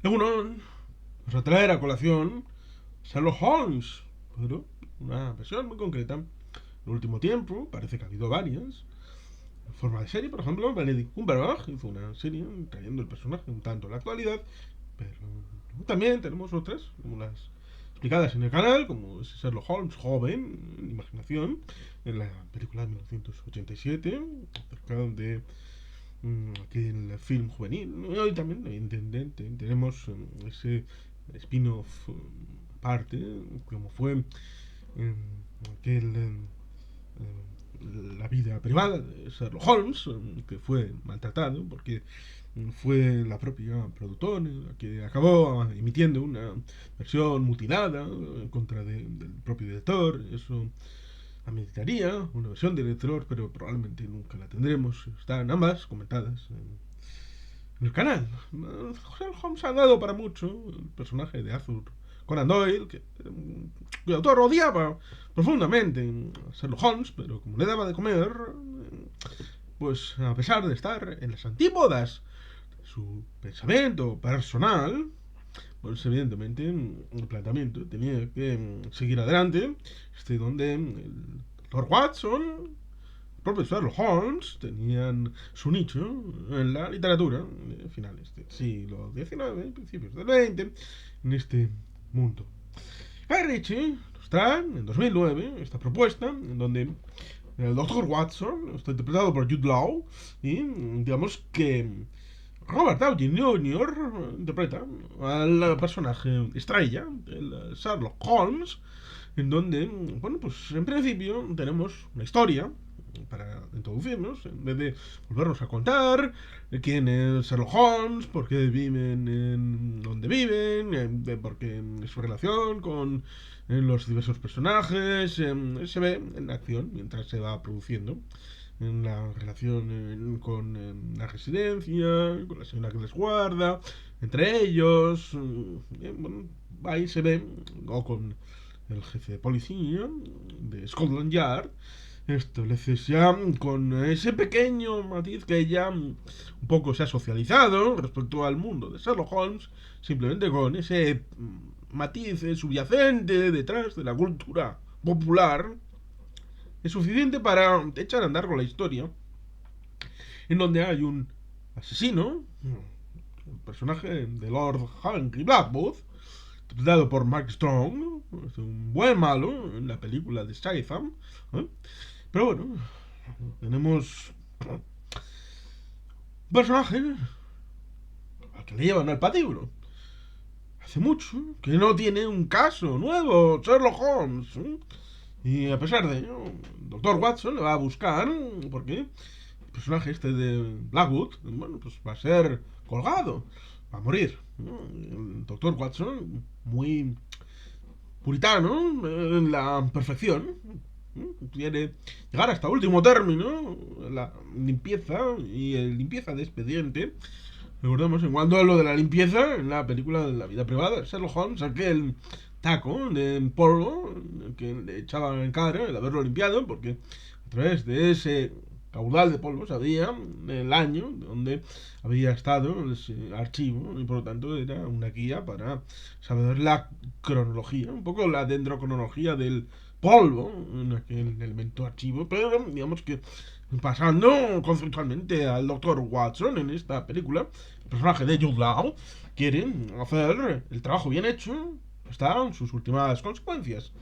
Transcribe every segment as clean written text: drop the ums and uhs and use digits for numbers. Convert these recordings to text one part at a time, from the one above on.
Uno nos a traer a colación Sherlock Holmes, pero una versión muy concreta. En el último tiempo parece que ha habido varias. En forma de serie, por ejemplo, Benedict Cumberbatch hizo una serie trayendo el personaje un tanto a la actualidad, pero también tenemos otras, como las explicadas en el canal, como Sherlock Holmes joven, en imaginación, en la película de 1987, acerca de aquel film juvenil. Y hoy también, evidentemente, tenemos ese spin-off aparte, como fue aquel la vida privada de Sherlock Holmes, que fue maltratado porque fue la propia productora la que acabó emitiendo una versión mutilada en contra del propio director. Eso ameritaría una versión del director, pero probablemente nunca la tendremos. Están ambas comentadas en el canal. Sherlock Holmes ha dado para mucho. El personaje de Arthur Conan Doyle, que el autor odiaba profundamente a Sherlock Holmes, pero como le daba de comer, pues a pesar de estar en las antípodas de su pensamiento personal, pues evidentemente el planteamiento tenía que seguir adelante, donde el Lord Watson, el propio Sherlock Holmes, tenían su nicho en la literatura de finales del siglo XIX y principios del XX, en este mundo. Guy Ritchie nos trae en 2009 esta propuesta en donde el Dr. Watson está interpretado por Jude Law y digamos que Robert Downey Jr. interpreta al personaje estrella, el Sherlock Holmes, en donde, bueno, pues en principio tenemos una historia para introducirnos, en vez de volvernos a contar quién es Sherlock Holmes, por qué viven en donde viven, por qué su relación con los diversos personajes, se ve en acción mientras se va produciendo en la relación con la residencia, con la señora que les guarda, entre ellos, bueno, ahí se ve, o con el jefe de policía de Scotland Yard, estableces ya con ese pequeño matiz que ya un poco se ha socializado respecto al mundo de Sherlock Holmes, simplemente con ese matiz subyacente detrás de la cultura popular, es suficiente para echar a andar con la historia, en donde hay un asesino, el personaje de Lord Henry Blackwood, interpretado por Mark Strong, es un buen malo en la película de Statham, ¿eh? Pero bueno, tenemos un personaje al que le llevan al patíbulo. Hace mucho que no tiene un caso nuevo, Sherlock Holmes. Y a pesar de ello, el doctor Watson le va a buscar porque el personaje de Blackwood, bueno, pues va a ser colgado, va a morir. El doctor Watson, muy puritano en la perfección, quiere llegar hasta último término, la limpieza y el limpieza de expediente. Recordemos, en cuanto a lo de la limpieza, en la película de la vida privada de Sherlock Holmes, aquel taco de polvo que le echaban en cara el haberlo limpiado, porque a través de ese caudal de polvo sabía el año donde había estado ese archivo y por lo tanto era una guía para saber la cronología, un poco la dendrocronología del polvo en aquel elemento archivo, pero digamos que pasando conceptualmente al Dr. Watson en esta película, el personaje de Jude Law quiere hacer el trabajo bien hecho hasta sus últimas consecuencias.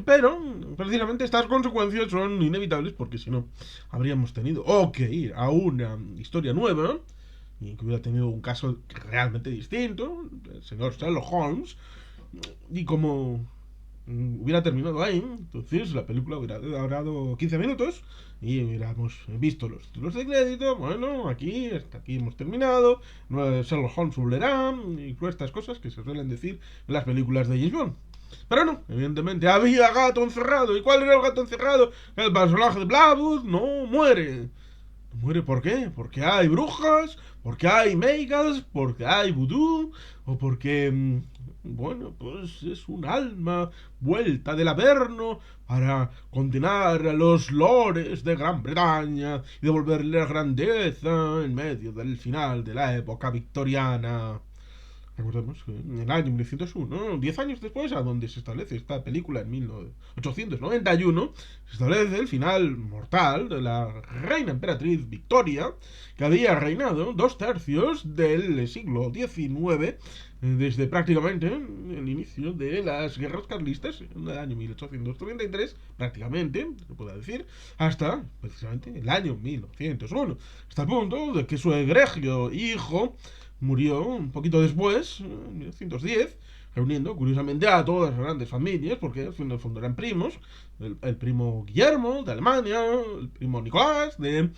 Pero precisamente estas consecuencias son inevitables porque si no habríamos tenido o que ir a una historia nueva y que hubiera tenido un caso realmente distinto, el señor Sherlock Holmes, y como hubiera terminado ahí, entonces la película hubiera durado 15 minutos y hubiéramos visto los títulos de crédito. Bueno, aquí, hasta aquí hemos terminado. Sherlock Holmes volverá y todas estas cosas que se suelen decir en las películas de James Bond. Pero no, evidentemente había gato encerrado. ¿Y cuál era el gato encerrado? El personaje de Blackwood no muere. ¿No muere por qué? Porque hay brujas, porque hay meigas, porque hay vudú, o porque bueno, pues es un alma vuelta del Averno para continuar a los lores de Gran Bretaña y devolverle la grandeza en medio del final de la época victoriana. Recordemos que en el año 1901, 10 años después, a donde se establece esta película en 1891, se establece el final mortal de la reina emperatriz Victoria, que había reinado 2/3 del siglo XIX, desde prácticamente el inicio de las guerras carlistas, en el año 1833, prácticamente, se puede decir, hasta precisamente el año 1901, hasta el punto de que su egregio hijo murió un poquito después, en 1910, reuniendo curiosamente a todas las grandes familias, porque en el fondo eran primos, el primo Guillermo de Alemania, el primo Nicolás de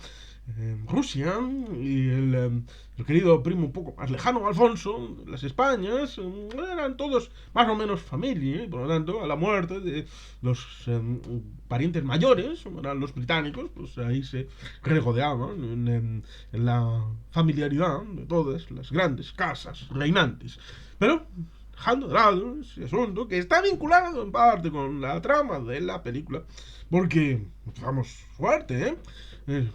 Rusia y el querido primo un poco más lejano Alfonso, las Españas, eran todos más o menos familia, y por lo tanto a la muerte de los parientes mayores, eran los británicos, pues ahí se regodeaban en la familiaridad de todas las grandes casas reinantes. Pero dejando de lado ese asunto que está vinculado en parte con la trama de la película, porque vamos fuerte,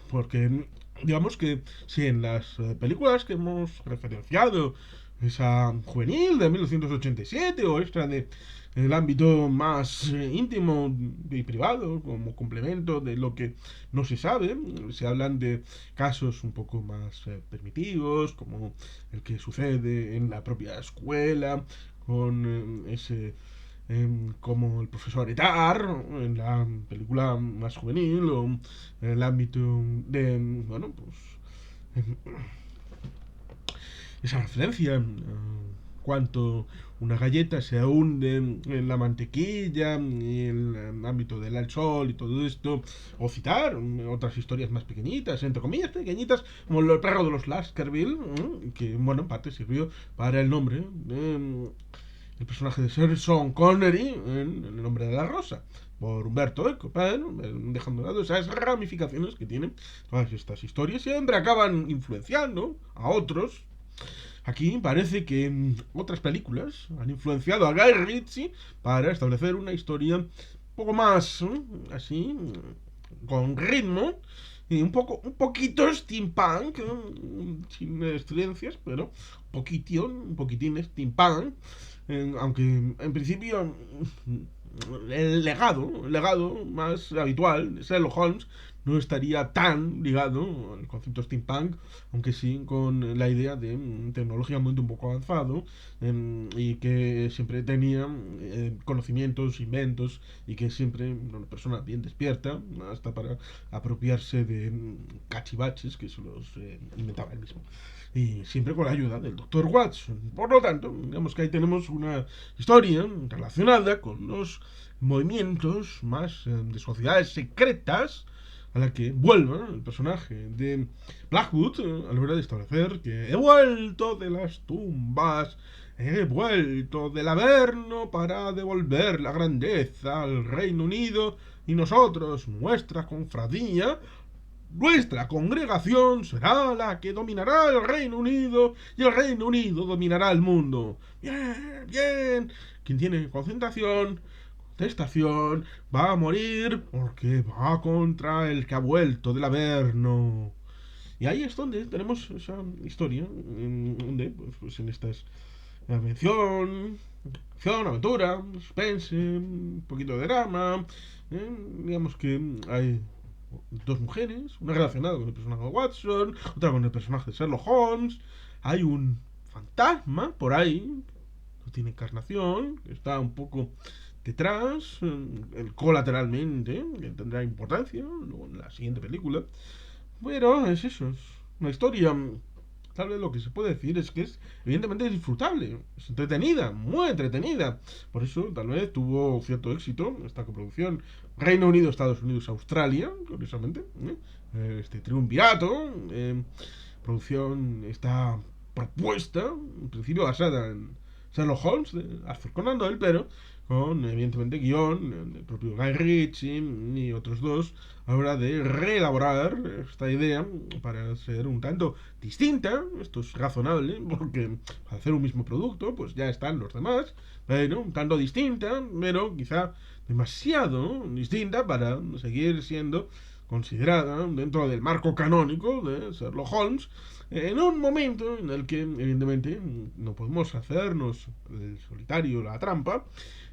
porque digamos que si en las películas que hemos referenciado, esa juvenil de 1987 o esta de en el ámbito más íntimo y privado, como complemento de lo que no se sabe, se hablan de casos un poco más primitivos, como el que sucede en la propia escuela, con ese como el profesor Etar en la película más juvenil, o en el ámbito de, bueno, pues esa referencia, cuanto una galleta se hunde en la mantequilla y en el ámbito del al sol y todo esto, o citar otras historias más pequeñitas, entre comillas pequeñitas, como el perro de los Laskerville, que bueno, en parte sirvió para el nombre de el personaje de Sir Sean Connery en El nombre de la rosa, por Humberto Eco, pero dejando de lado esas ramificaciones que tienen todas estas historias, siempre acaban influenciando a otros. Aquí parece que otras películas han influenciado a Guy Ritchie para establecer una historia un poco más así, con ritmo, y un poquito steampunk, sin estridencias, pero un poquitín steampunk, aunque en principio el legado más habitual de Sherlock Holmes no estaría tan ligado al concepto steampunk, aunque sí con la idea de tecnología un poco avanzado, y que siempre tenía conocimientos, inventos, y que siempre una persona bien despierta, hasta para apropiarse de cachivaches que se los inventaba él mismo. Y siempre con la ayuda del Dr. Watson. Por lo tanto, digamos que ahí tenemos una historia relacionada con los movimientos más de sociedades secretas a la que vuelve el personaje de Blackwood a la hora de establecer que he vuelto de las tumbas, he vuelto del Averno para devolver la grandeza al Reino Unido, y nosotros, nuestra cofradía, nuestra congregación será la que dominará el Reino Unido, y el Reino Unido dominará el mundo. Bien, bien. Quien tiene concentración, contestación, va a morir porque va contra el que ha vuelto del Averno. Y ahí es donde tenemos esa historia, donde pues en estas mención, acción, aventura, suspense, un poquito de drama, digamos que hay dos mujeres, una relacionada con el personaje de Watson, otra con el personaje de Sherlock Holmes. Hay un fantasma por ahí, no tiene encarnación, que está un poco detrás, colateralmente, que tendrá importancia luego en la siguiente película. Pero es eso, es una historia. Tal vez lo que se puede decir es que es evidentemente disfrutable, es entretenida, muy entretenida. Por eso tal vez tuvo cierto éxito esta coproducción Reino Unido, Estados Unidos, Australia, curiosamente. Este triunvirato, producción está propuesta, en principio basada en Sherlock Holmes de Arthur Conan Doyle, pero con evidentemente guión del propio Guy Ritchie y otros dos, a la hora de reelaborar esta idea para ser un tanto distinta. Esto es razonable, porque para hacer un mismo producto pues ya están los demás, pero un tanto distinta, pero quizá demasiado distinta para seguir siendo considerada dentro del marco canónico de Sherlock Holmes, en un momento en el que, evidentemente, no podemos hacernos el solitario, la trampa.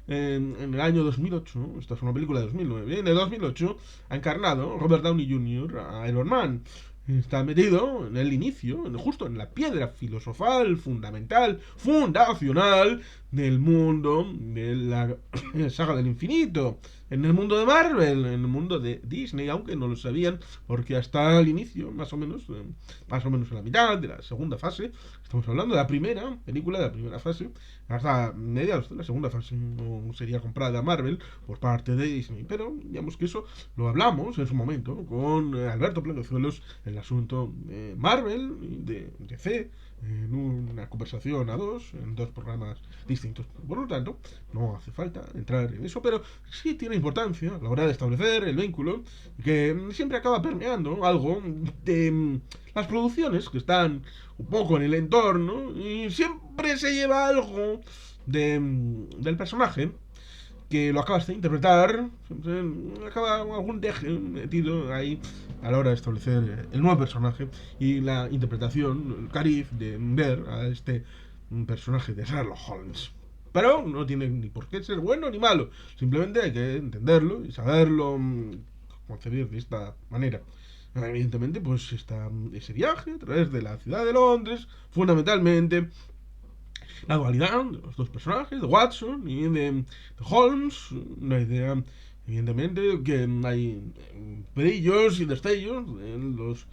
En el año 2008, esta es una película de 2009, en el 2008 ha encarnado Robert Downey Jr. a Iron Man. Está metido en el inicio, justo en la piedra filosofal, fundamental, fundacional del mundo de la saga del infinito, en el mundo de Marvel, en el mundo de Disney, aunque no lo sabían, porque hasta el inicio, más o menos en la mitad de la segunda fase, estamos hablando de la primera película, de la primera fase, hasta mediados de la segunda fase no sería comprada Marvel por parte de Disney, pero digamos que eso lo hablamos en su momento con Alberto Pleguezuelos, el asunto de Marvel y de DC, en una conversación a dos, en dos programas distintos. Por lo tanto, no hace falta entrar en eso, pero sí tiene importancia a la hora de establecer el vínculo que siempre acaba permeando algo de las producciones que están un poco en el entorno y siempre se lleva algo del personaje que lo acabas de interpretar, acaba algún deje metido ahí a la hora de establecer el nuevo personaje y la interpretación, el cariz de ver a este personaje de Sherlock Holmes. Pero no tiene ni por qué ser bueno ni malo, simplemente hay que entenderlo y saberlo concebir de esta manera. Evidentemente, pues está ese viaje a través de la ciudad de Londres, fundamentalmente la dualidad de los dos personajes, de Watson y de Holmes, una idea, evidentemente, que hay brillos y destellos en los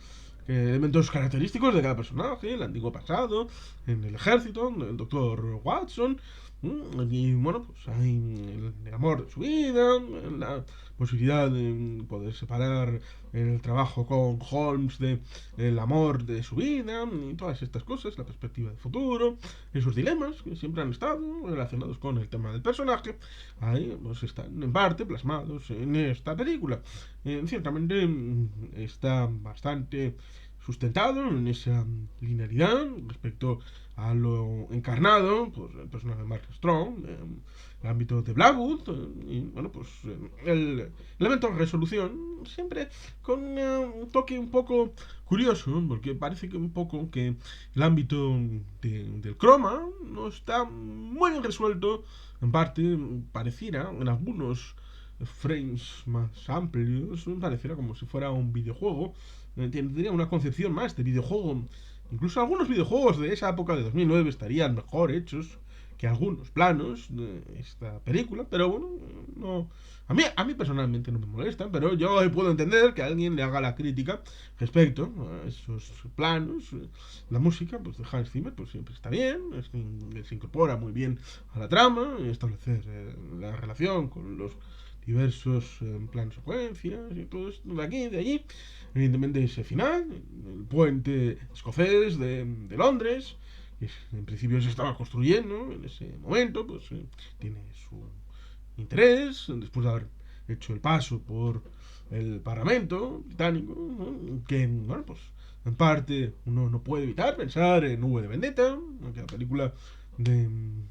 elementos característicos de cada personaje, el antiguo pasado, en el ejército, el doctor Watson, y bueno, pues hay el amor de su vida, la posibilidad de poder separar el trabajo con Holmes del amor de su vida, y todas estas cosas, la perspectiva de futuro, esos dilemas que siempre han estado relacionados con el tema del personaje, ahí pues están en parte plasmados en esta película. Ciertamente está bastante sustentado en esa linealidad respecto a lo encarnado por el personaje de Mark Strong, el ámbito de Blackwood, y bueno, pues el elemento de resolución, siempre con un toque un poco curioso, porque parece que un poco que el ámbito del croma no está muy bien resuelto, en parte pareciera en algunos frames más amplios, pareciera como si fuera un videojuego, tendría una concepción más de videojuego. Incluso algunos videojuegos de esa época de 2009 estarían mejor hechos que algunos planos de esta película, pero bueno, no, a mí personalmente no me molesta, pero yo puedo entender que alguien le haga la crítica respecto a esos planos. La música pues de Hans Zimmer pues siempre está bien, se incorpora muy bien a la trama, establecer la relación con los diversos planos secuencias y todo esto de aquí y de allí. Evidentemente ese final, el puente escocés de Londres, que en principio se estaba construyendo en ese momento, pues tiene su interés, después de haber hecho el paso por el Parlamento británico, ¿no? Que, bueno, pues en parte uno no puede evitar pensar en V de Vendetta, que la película del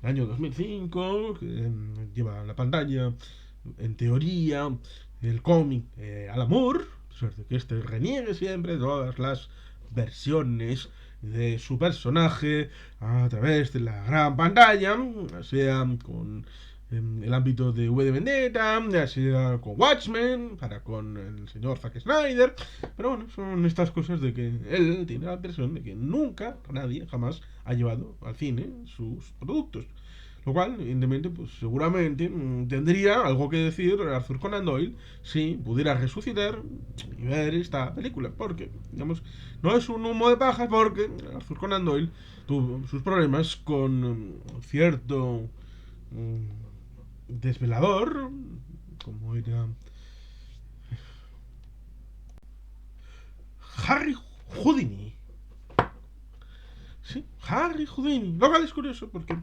año 2005, que lleva a la pantalla, en teoría, el cómic Alan Moore, suerte que este reniegue siempre de todas las versiones de su personaje a través de la gran pantalla, sea con el ámbito de V de Vendetta, ya sea con Watchmen, para con el señor Zack Snyder, pero bueno, son estas cosas de que él tiene la impresión de que nunca, nadie, jamás ha llevado al cine sus productos. Lo cual, evidentemente, pues seguramente tendría algo que decir Arthur Conan Doyle si pudiera resucitar y ver esta película. Porque, digamos, no es un humo de paja, porque Arthur Conan Doyle tuvo sus problemas con cierto desvelador, como era Harry Houdini. Sí, Harry Houdini. Lo cual es curioso porque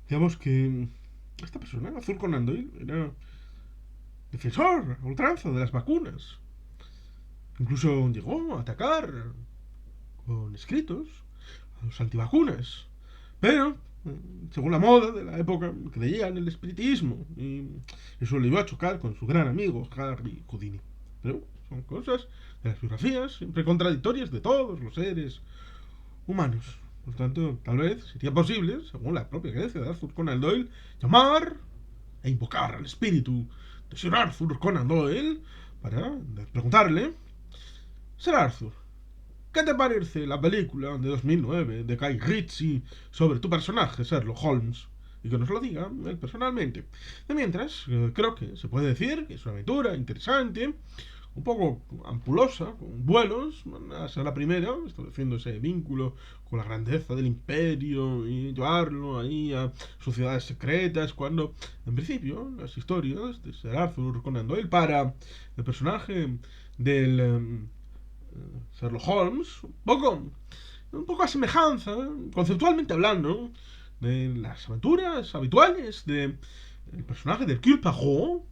digamos que esta persona, Arthur Conan Doyle, era defensor a ultranza de las vacunas. Incluso llegó a atacar con escritos a los antivacunas. Pero, según la moda de la época, creía en el espiritismo. Y eso le iba a chocar con su gran amigo, Harry Houdini. Pero son cosas de las biografías siempre contradictorias de todos los seres humanos. Por tanto, tal vez sería posible, según la propia creencia de Arthur Conan Doyle, llamar e invocar al espíritu de Sir Arthur Conan Doyle para preguntarle: Sir Arthur, ¿qué te parece la película de 2009 de Guy Ritchie sobre tu personaje, Sherlock Holmes? Y que nos lo diga él personalmente. De mientras, creo que se puede decir que es una aventura interesante, un poco ampulosa, con vuelos, a la primera, estableciendo ese vínculo con la grandeza del imperio y llevarlo ahí a sociedades secretas, cuando en principio las historias de Sir Arthur Conan Doyle para el personaje del Sherlock Holmes, un poco a semejanza, conceptualmente hablando, de las aventuras habituales de el personaje de Hercule Poirot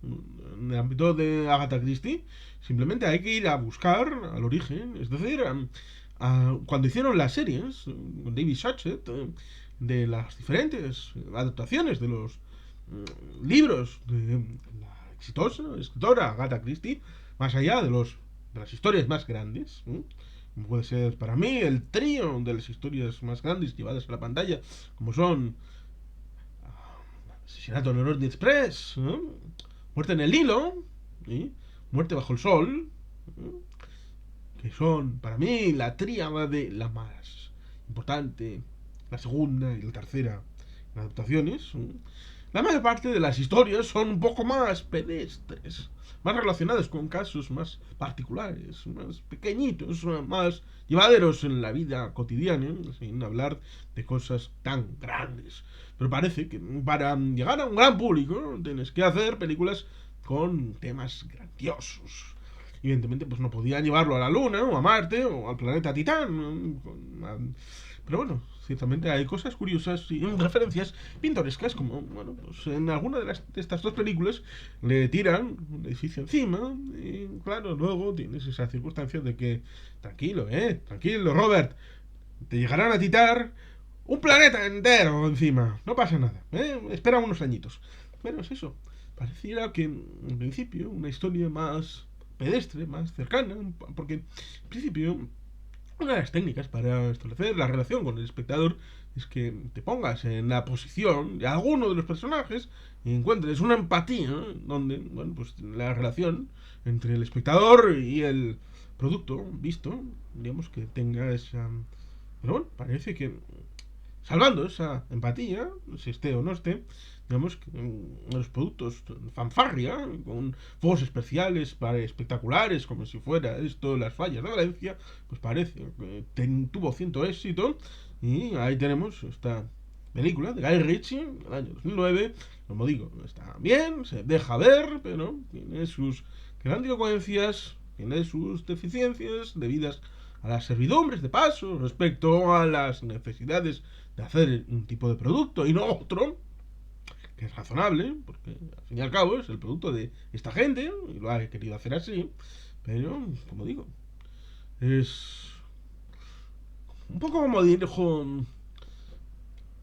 en el ámbito de Agatha Christie. Simplemente hay que ir a buscar al origen, es decir, cuando hicieron las series con David Suchet de las diferentes adaptaciones de los libros de la exitosa escritora Agatha Christie, más allá de las historias más grandes, puede ser para mí el trío de las historias más grandes llevadas a la pantalla, como son Asesinato en el Orient Express, Muerte en el Nilo, ¿sí? Muerte bajo el sol, que son para mí la tríada de la más importante, la segunda y la tercera en adaptaciones. La mayor parte de las historias son un poco más pedestres, más relacionadas con casos más particulares, más pequeñitos, más llevaderos en la vida cotidiana, sin hablar de cosas tan grandes. Pero parece que para llegar a un gran público tienes que hacer películas con temas grandiosos. Evidentemente, pues no podían llevarlo a la Luna, o a Marte, o al planeta Titán. Pero bueno, ciertamente hay cosas curiosas y referencias pintorescas, como, bueno, pues en alguna de estas dos películas le tiran un edificio encima, y claro, luego tienes esa circunstancia de que, tranquilo, Robert, te llegarán a tirar un planeta entero encima, no pasa nada, espera unos añitos. Pero es eso, pareciera que en principio una historia más pedestre, más cercana, porque en principio una de las técnicas para establecer la relación con el espectador es que te pongas en la posición de alguno de los personajes y encuentres una empatía donde, bueno, pues la relación entre el espectador y el producto visto, digamos que tenga esa... Pero bueno, parece que salvando esa empatía, si esté o no esté, digamos que los productos fanfarria, con fuegos especiales espectaculares, como si fuera esto las fallas de Valencia, pues parece que tuvo cierto éxito. Y ahí tenemos esta película de Guy Ritchie del año 2009. Como digo, está bien, se deja ver, pero tiene sus grandilocuencias, tiene sus deficiencias debidas a las servidumbres de paso respecto a las necesidades de hacer un tipo de producto y no otro, que es razonable, porque al fin y al cabo es el producto de esta gente y lo ha querido hacer así. Pero, como digo, es un poco como dijo el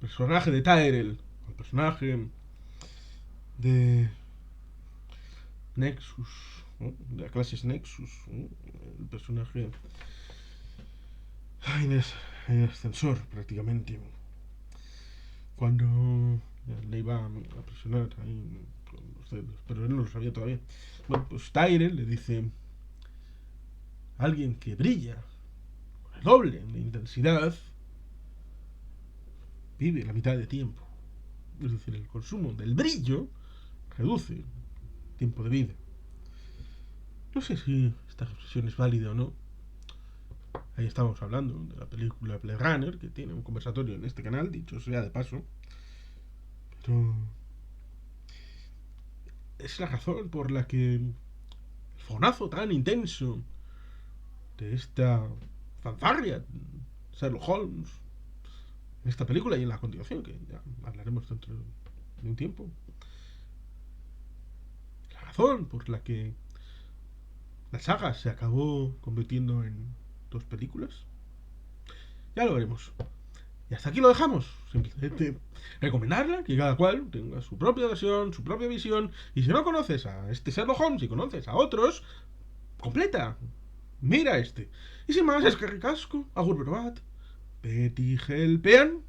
personaje de Tyrell, el personaje de Nexus, ¿no? De la clase Nexus, ¿no? El personaje en el ascensor prácticamente, cuando le iba a presionar ahí con los dedos, pero él no lo sabía todavía. Bueno, pues Tyrell le dice: alguien que brilla con el doble de intensidad vive la mitad de tiempo. Es decir, el consumo del brillo reduce el tiempo de vida. No sé si esta expresión es válida o no. Ahí estamos hablando de la película Blade Runner, que tiene un conversatorio en este canal, dicho sea de paso. Pero es la razón por la que el fogonazo tan intenso de esta fanfarria Sherlock Holmes en esta película y en la continuación, que ya hablaremos dentro de un tiempo, la razón por la que la saga se acabó convirtiendo en dos películas, ya lo veremos. Y hasta aquí lo dejamos. Simplemente recomendarla, que cada cual tenga su propia versión, su propia visión. Y si no conoces a este Sherlock Holmes y conoces a otros, completa. Mira este. Y sin más, es que ricasco, agur berobat. Beti helpean.